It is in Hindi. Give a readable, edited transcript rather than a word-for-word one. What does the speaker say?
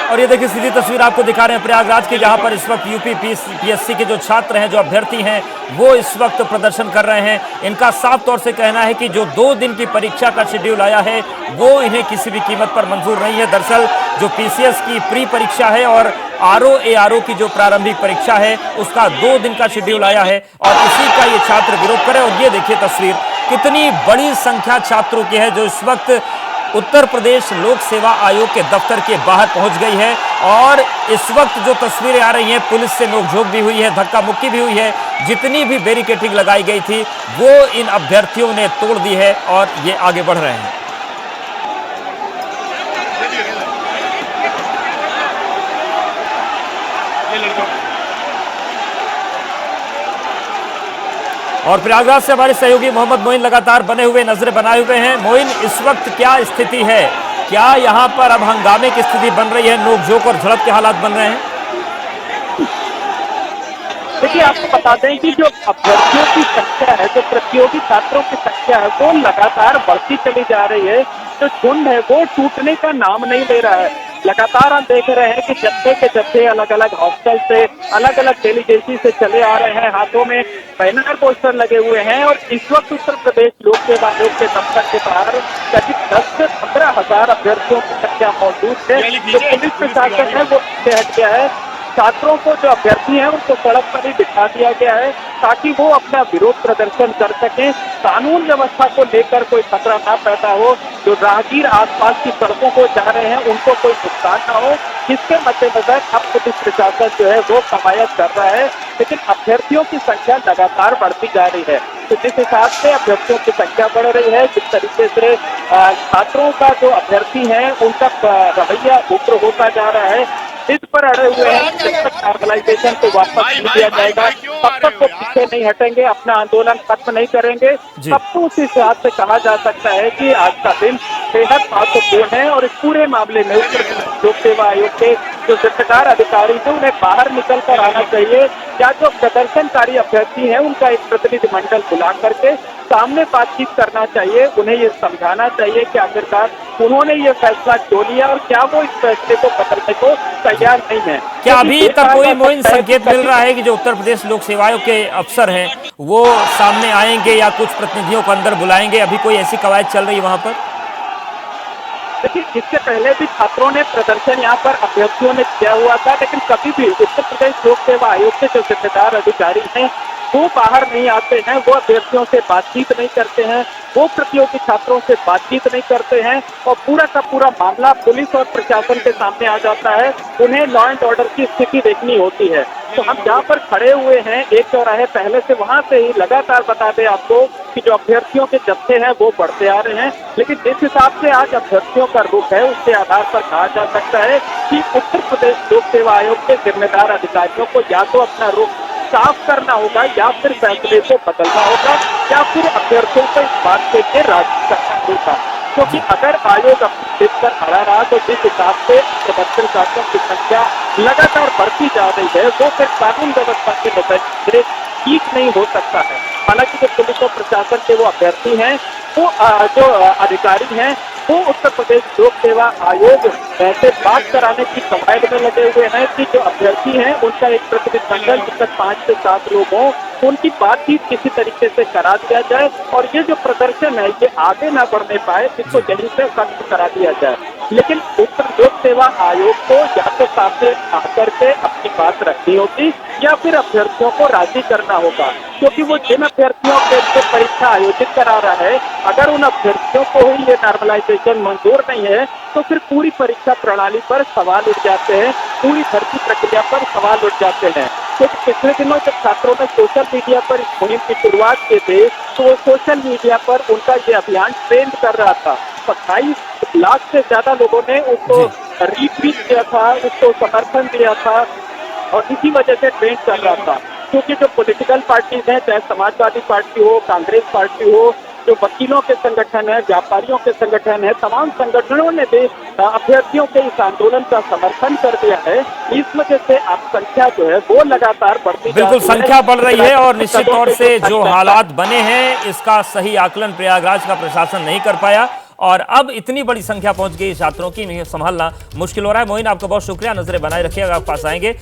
और ये देखिए सीधी तस्वीर आपको दिखा रहे हैं प्रयागराज की, जहां पर इस वक्त यूपी पीएससी के जो छात्र हैं, जो अभ्यर्थी हैं, वो इस वक्त प्रदर्शन कर रहे हैं। इनका साफ तौर से कहना है कि जो 2 दिन की परीक्षा का शेड्यूल आया है वो इन्हें किसी भी कीमत पर मंजूर नहीं है। दरअसल जो पीसीएस की प्री परीक्षा है और आरओ एआरओ की जो प्रारंभिक परीक्षा है उसका 2 दिन का शेड्यूल आया है और इसी का ये छात्र विरोध करे। और ये देखिए तस्वीर, कितनी बड़ी संख्या छात्रों की है जो इस वक्त उत्तर प्रदेश लोक सेवा आयोग के दफ्तर के बाहर पहुंच गई है। और इस वक्त जो तस्वीरें आ रही हैं, पुलिस से नोकझोंक भी हुई है, धक्का मुक्की भी हुई है। जितनी भी बैरिकेडिंग लगाई गई थी वो इन अभ्यर्थियों ने तोड़ दी है और ये आगे बढ़ रहे हैं। और प्रयागराज से हमारे सहयोगी मोहम्मद मोइन लगातार बने हुए नजरें बनाए हुए हैं। मोइन, इस वक्त क्या स्थिति है? क्या यहां पर अब हंगामे की स्थिति बन रही है, नोकझोंक और झड़प के हालात बन रहे हैं? देखिए, आपको बता दें कि जो अभ्यर्थियों की संख्या है, जो प्रतियोगी छात्रों की संख्या है, वो लगातार बढ़ती चली जा रही है। जो झुंड है वो टूटने का नाम नहीं ले रहा है। लगातार हम देख रहे हैं कि जत्थे के जत्थे अलग अलग हॉस्टल से, अलग अलग डेलीगेसी से चले आ रहे हैं। हाथों में बैनर पोस्टर लगे हुए हैं और इस वक्त उत्तर प्रदेश लोक सेवा आयोग के दफ्तर के बाहर करीब 10 से 15 हजार अभ्यर्थियों की संख्या मौजूद है। जो पुलिस प्रशासन है वो हट गया है। छात्रों को, जो अभ्यर्थी हैं, उनको सड़क पर ही बिठा दिया गया है ताकि वो अपना विरोध प्रदर्शन कर सकें। कानून व्यवस्था को लेकर कोई खतरा ना पैदा हो, जो राहगीर आसपास की सड़कों को जा रहे हैं उनको कोई नुकसान ना हो, इसके मद्देनजर अब पुलिस प्रशासन जो है वो कवायद कर रहा है। लेकिन अभ्यर्थियों की संख्या लगातार बढ़ती जा रही है। तो जिस हिसाब से अभ्यर्थियों की संख्या बढ़ रही है, जिस तरीके से छात्रों का, जो अभ्यर्थी है, उनका रवैया उग्र होता जा रहा है, जिद पर अड़े हुए हैं कि जब तक नॉर्मलाइजेशन को वापस नहीं दिया जाएगा तब तक वो पीछे नहीं हटेंगे, अपना आंदोलन खत्म नहीं करेंगे। तब तो उस हिसाब से कहा जा सकता है कि आज का दिन बेहद महत्वपूर्ण है और इस पूरे मामले में उत्तर प्रदेश लोक सेवा आयोग के जो जिम्मेदार अधिकारी हैं उन्हें बाहर निकल कर आना चाहिए, या जो प्रदर्शनकारी अभ्यर्थी हैं उनका एक प्रतिनिधिमंडल बुला करके सामने बातचीत करना चाहिए। उन्हें ये समझाना चाहिए कि आखिरकार उन्होंने ये फैसला क्यों लिया और क्या वो इस फैसले को बदलने को तैयार नहीं है। क्या अभी तक कोई मोइन संकेत मिल रहा है कि जो उत्तर प्रदेश लोक सेवा आयोग के अफसर हैं वो सामने आएंगे या कुछ प्रतिनिधियों को अंदर बुलाएंगे? अभी कोई ऐसी कवायद चल रही है वहां पर? देखिए, इससे पहले भी छात्रों ने प्रदर्शन यहाँ पर अभ्यर्थियों ने किया हुआ था, लेकिन कभी भी उत्तर प्रदेश लोक सेवा आयोग के जो जिम्मेदार अधिकारी हैं वो बाहर नहीं आते हैं, वो अभ्यर्थियों से बातचीत नहीं करते हैं, वो प्रतियोगी छात्रों से बातचीत नहीं करते हैं और पूरा का पूरा मामला पुलिस और प्रशासन के सामने आ जाता है। उन्हें लॉ एंड ऑर्डर की स्थिति देखनी होती है। तो हम जहाँ पर खड़े हुए हैं एक चौराहे पहले से, वहां से ही लगातार बता दें आपको कि जो अभ्यर्थियों के जत्थे हैं वो बढ़ते आ रहे हैं। लेकिन जिस हिसाब से आज अभ्यर्थियों का रुख है उसके आधार पर कहा जा सकता है कि उत्तर प्रदेश लोक सेवा आयोग के जिम्मेदार अधिकारियों को या तो अपना रुख साफ करना होगा या फिर फैसले को बदलना होगा या फिर अभ्यर्थियों को इस बात के लिए राजी करना होगा। क्योंकि अगर आयोग अपनी जिद पर खड़ा रहा तो जिस हिसाब से प्रदर्शनकारियों की संख्या लगातार बढ़ती जा रही है वो फिर कानून व्यवस्था के नजरिए ठीक नहीं हो सकता है। हालांकि जो पुलिस और प्रशासन के वो अभ्यर्थी हैं, वो जो अधिकारी हैं, वो उत्तर प्रदेश लोक सेवा आयोग से बात कराने की कवायद में लगे हुए हैं कि जो अभ्यर्थी हैं उनका एक प्रतिनिधिमंडल जिसमें 5 से 7 लोग हों, उनकी बातचीत किसी तरीके से करा दिया जाए और ये जो प्रदर्शन है ये आगे ना बढ़ने पाए, इसको यहीं से खत्म करा दिया जाए। लेकिन उत्तर लोक सेवा आयोग को या तो सामने आकर के अपनी बात रखनी होगी या फिर अभ्यर्थियों को राजी करना होगा, क्योंकि वो जिन अभ्यर्थियों के लिए परीक्षा आयोजित करा रहा है, अगर उन अभ्यर्थियों को ही ये नॉर्मलाइजेशन मंजूर नहीं है तो फिर पूरी परीक्षा प्रणाली पर सवाल उठ जाते हैं, पूरी भर्ती प्रक्रिया पर सवाल उठ जाते हैं। तो पिछले दिनों जब छात्रों ने सोशल मीडिया पर इस मुहिम की शुरुआत की थी तो सोशल मीडिया पर उनका ये अभियान ट्रेंड कर रहा था। 28 लाख से ज्यादा लोगों ने उसको रीट्वीट किया था, उसको समर्थन दिया था और इसी वजह से ट्रेंड कर रहा था। क्योंकि जो पॉलिटिकल पार्टीज हैं, चाहे समाजवादी पार्टी हो, कांग्रेस पार्टी हो, जो वकीलों के संगठन है, व्यापारियों के संगठन है, तमाम संगठनों ने भी अभ्यर्थियों के इस आंदोलन का समर्थन कर दिया है। इस वजह से अब संख्या जो है वो लगातार बढ़ती जा रही है। बिल्कुल संख्या बढ़ रही है और निश्चित तौर से जो हालात बने हैं इसका सही आकलन प्रयागराज का प्रशासन नहीं कर पाया और अब इतनी बड़ी संख्या पहुंच गई छात्रों की, इन्हें संभालना मुश्किल हो रहा है। मोइन, आपका बहुत शुक्रिया, नजरें बनाए रखिएगा, आप पास आएंगे।